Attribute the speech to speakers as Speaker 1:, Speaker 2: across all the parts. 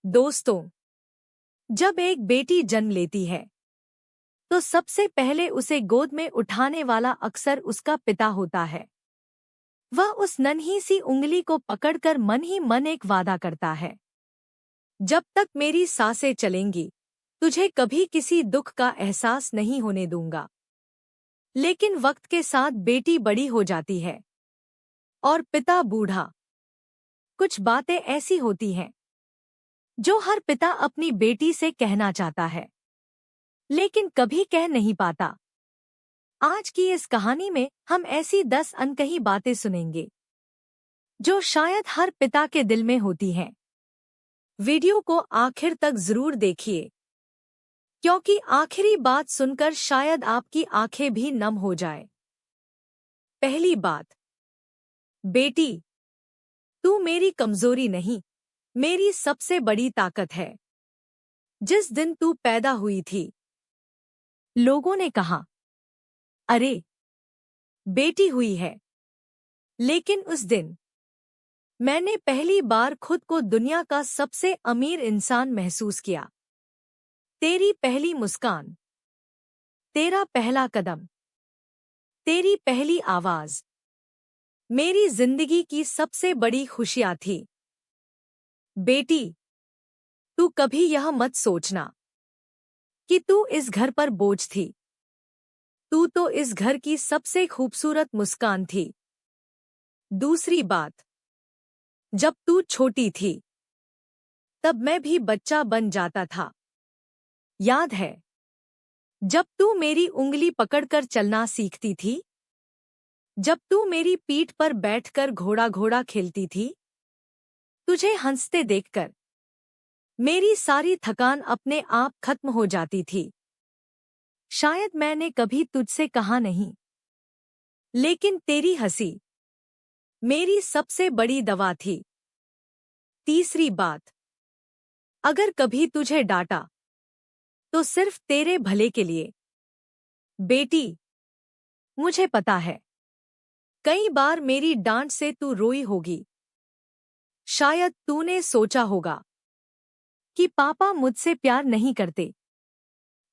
Speaker 1: दोस्तों, जब एक बेटी जन्म लेती है तो सबसे पहले उसे गोद में उठाने वाला अक्सर उसका पिता होता है। वह उस नन्ही सी उंगली को पकड़कर मन ही मन एक वादा करता है, जब तक मेरी सांसें चलेंगी तुझे कभी किसी दुख का एहसास नहीं होने दूंगा। लेकिन वक्त के साथ बेटी बड़ी हो जाती है और पिता बूढ़ा। कुछ बातें ऐसी होती हैं जो हर पिता अपनी बेटी से कहना चाहता है, लेकिन कभी कह नहीं पाता। आज की इस कहानी में हम ऐसी 10 अनकही बातें सुनेंगे जो शायद हर पिता के दिल में होती हैं। वीडियो को आखिर तक जरूर देखिए, क्योंकि आखिरी बात सुनकर शायद आपकी आंखें भी नम हो जाए। पहली बात, बेटी, तू मेरी कमजोरी नहीं, मेरी सबसे बड़ी ताकत है। जिस दिन तू पैदा हुई थी, लोगों ने कहा, अरे, बेटी हुई है। लेकिन उस दिन मैंने पहली बार खुद को दुनिया का सबसे अमीर इंसान महसूस किया। तेरी पहली मुस्कान, तेरा पहला कदम, तेरी पहली आवाज मेरी जिंदगी की सबसे बड़ी खुशियां थी। बेटी, तू कभी यह मत सोचना कि तू इस घर पर बोझ थी। तू तो इस घर की सबसे खूबसूरत मुस्कान थी। दूसरी बात, जब तू छोटी थी तब मैं भी बच्चा बन जाता था। याद है जब तू मेरी उंगली पकड़कर चलना सीखती थी, जब तू मेरी पीठ पर बैठकर घोड़ा घोड़ा खेलती थी। तुझे हंसते देखकर मेरी सारी थकान अपने आप खत्म हो जाती थी। शायद मैंने कभी तुझसे कहा नहीं, लेकिन तेरी हंसी मेरी सबसे बड़ी दवा थी। तीसरी बात, अगर कभी तुझे डांटा तो सिर्फ तेरे भले के लिए। बेटी, मुझे पता है कई बार मेरी डांट से तू रोई होगी। शायद तूने सोचा होगा कि पापा मुझसे प्यार नहीं करते।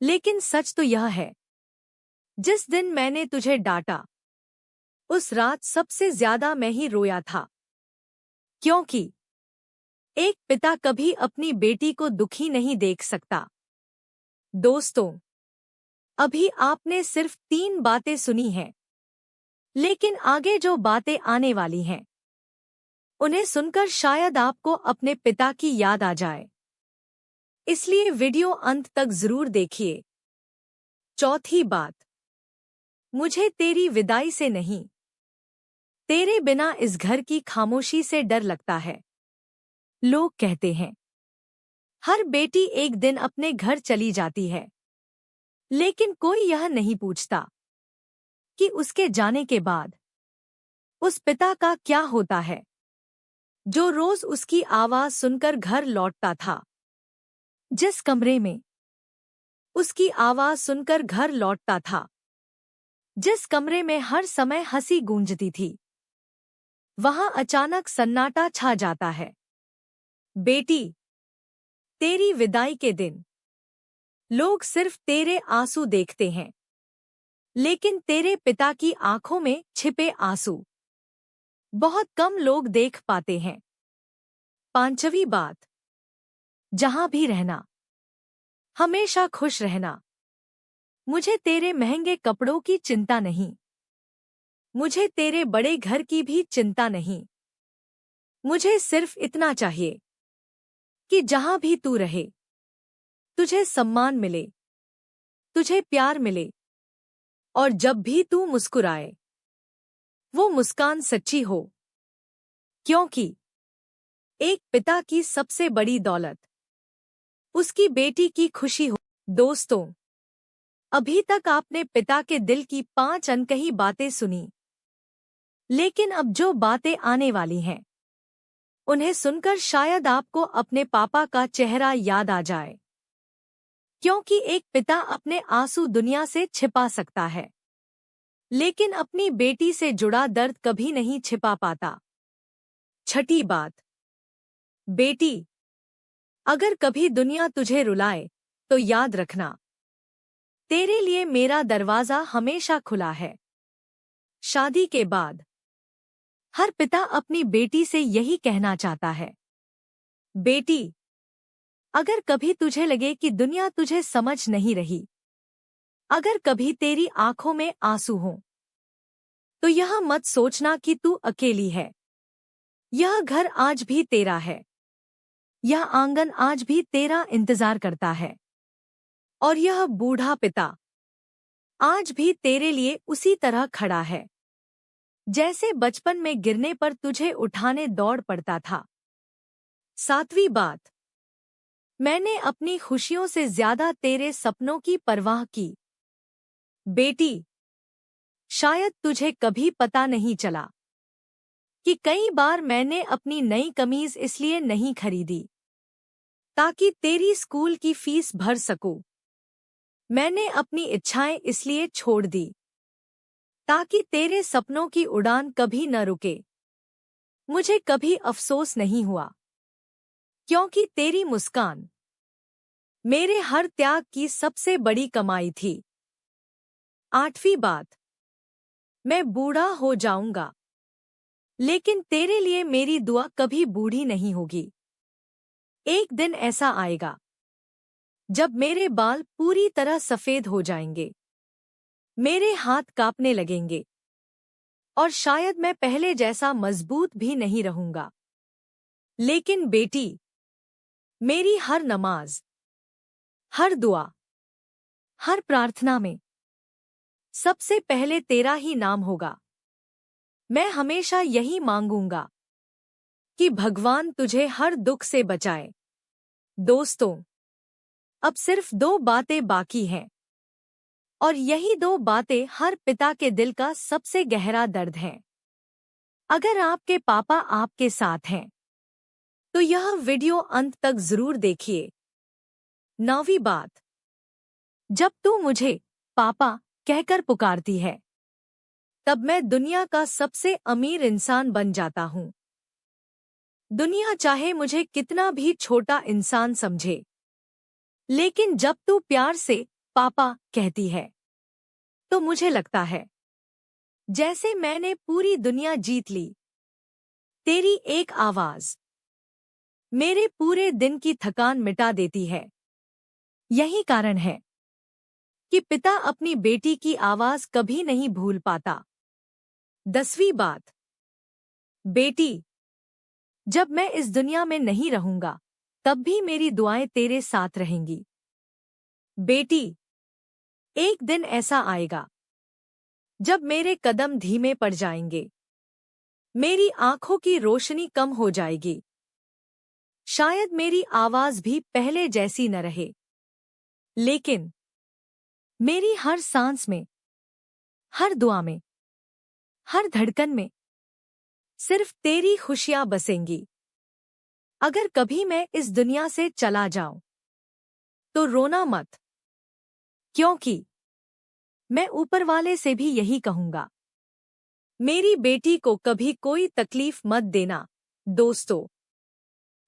Speaker 1: लेकिन सच तो यह है, जिस दिन मैंने तुझे डांटा उस रात सबसे ज्यादा मैं ही रोया था। क्योंकि एक पिता कभी अपनी बेटी को दुखी नहीं देख सकता। दोस्तों, अभी आपने सिर्फ 3 बातें सुनी हैं, लेकिन आगे जो बातें आने वाली हैं उन्हें सुनकर शायद आपको अपने पिता की याद आ जाए। इसलिए वीडियो अंत तक जरूर देखिए। चौथी बात, मुझे तेरी विदाई से नहीं, तेरे बिना इस घर की खामोशी से डर लगता है। लोग कहते हैं हर बेटी एक दिन अपने घर चली जाती है, लेकिन कोई यह नहीं पूछता कि उसके जाने के बाद उस पिता का क्या होता है, जो रोज उसकी आवाज सुनकर घर लौटता था। जिस कमरे में उसकी आवाज सुनकर घर लौटता था, जिस कमरे में हर समय हंसी गूंजती थी, वहां अचानक सन्नाटा छा जाता है। बेटी, तेरी विदाई के दिन लोग सिर्फ तेरे आंसू देखते हैं, लेकिन तेरे पिता की आंखों में छिपे आंसू बहुत कम लोग देख पाते हैं। पांचवी बात, जहां भी रहना, हमेशा खुश रहना। मुझे तेरे महंगे कपड़ों की चिंता नहीं, मुझे तेरे बड़े घर की भी चिंता नहीं। मुझे सिर्फ इतना चाहिए कि जहां भी तू रहे तुझे सम्मान मिले, तुझे प्यार मिले, और जब भी तू मुस्कुराए वो मुस्कान सच्ची हो। क्योंकि एक पिता की सबसे बड़ी दौलत उसकी बेटी की खुशी हो। दोस्तों, अभी तक आपने पिता के दिल की 5 अनकही बातें सुनी, लेकिन अब जो बातें आने वाली हैं उन्हें सुनकर शायद आपको अपने पापा का चेहरा याद आ जाए। क्योंकि एक पिता अपने आंसू दुनिया से छिपा सकता है, लेकिन अपनी बेटी से जुड़ा दर्द कभी नहीं छिपा पाता। छठी बात, बेटी, अगर कभी दुनिया तुझे रुलाए तो याद रखना, तेरे लिए मेरा दरवाजा हमेशा खुला है। शादी के बाद हर पिता अपनी बेटी से यही कहना चाहता है, बेटी, अगर कभी तुझे लगे कि दुनिया तुझे समझ नहीं रही, अगर कभी तेरी आंखों में आंसू हों, तो यह मत सोचना कि तू अकेली है। यह घर आज भी तेरा है, यह आंगन आज भी तेरा इंतजार करता है, और यह बूढ़ा पिता आज भी तेरे लिए उसी तरह खड़ा है जैसे बचपन में गिरने पर तुझे उठाने दौड़ पड़ता था। 7वीं बात, मैंने अपनी खुशियों से ज्यादा तेरे सपनों की परवाह की। बेटी, शायद तुझे कभी पता नहीं चला कि कई बार मैंने अपनी नई कमीज इसलिए नहीं खरीदी ताकि तेरी स्कूल की फीस भर सकूं। मैंने अपनी इच्छाएं इसलिए छोड़ दी ताकि तेरे सपनों की उड़ान कभी न रुके। मुझे कभी अफसोस नहीं हुआ, क्योंकि तेरी मुस्कान मेरे हर त्याग की सबसे बड़ी कमाई थी। 8वीं बात, मैं बूढ़ा हो जाऊंगा, लेकिन तेरे लिए मेरी दुआ कभी बूढ़ी नहीं होगी। एक दिन ऐसा आएगा जब मेरे बाल पूरी तरह सफेद हो जाएंगे, मेरे हाथ कांपने लगेंगे, और शायद मैं पहले जैसा मजबूत भी नहीं रहूंगा। लेकिन बेटी, मेरी हर नमाज, हर दुआ, हर प्रार्थना में सबसे पहले तेरा ही नाम होगा। मैं हमेशा यही मांगूंगा कि भगवान तुझे हर दुख से बचाए। दोस्तों, अब सिर्फ 2 बातें बाकी हैं, और यही 2 बातें हर पिता के दिल का सबसे गहरा दर्द है। अगर आपके पापा आपके साथ हैं, तो यह वीडियो अंत तक जरूर देखिए। 9वीं बात, जब तू मुझे पापा कहकर पुकारती है, तब मैं दुनिया का सबसे अमीर इंसान बन जाता हूँ। दुनिया चाहे मुझे कितना भी छोटा इंसान समझे, लेकिन जब तू प्यार से पापा कहती है, तो मुझे लगता है जैसे मैंने पूरी दुनिया जीत ली। तेरी एक आवाज मेरे पूरे दिन की थकान मिटा देती है। यही कारण है कि पिता अपनी बेटी की आवाज कभी नहीं भूल पाता। 10वीं बात, बेटी, जब मैं इस दुनिया में नहीं रहूंगा, तब भी मेरी दुआएं तेरे साथ रहेंगी। बेटी, एक दिन ऐसा आएगा जब मेरे कदम धीमे पड़ जाएंगे, मेरी आंखों की रोशनी कम हो जाएगी, शायद मेरी आवाज भी पहले जैसी न रहे, लेकिन मेरी हर सांस में, हर दुआ में, हर धड़कन में सिर्फ तेरी खुशियां बसेंगी। अगर कभी मैं इस दुनिया से चला जाऊं, तो रोना मत, क्योंकि मैं ऊपर वाले से भी यही कहूंगा, मेरी बेटी को कभी कोई तकलीफ मत देना। दोस्तों,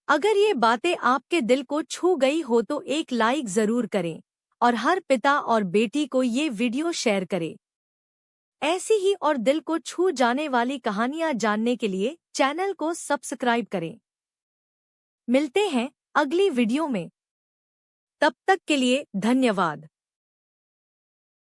Speaker 1: अगर ये बातें आपके दिल को छू गई हो तो एक लाइक जरूर करें, और हर पिता और बेटी को ये वीडियो शेयर करें। ऐसी ही और दिल को छू जाने वाली कहानियां जानने के लिए चैनल को सब्सक्राइब करें। मिलते हैं अगली वीडियो में, तब तक के लिए धन्यवाद।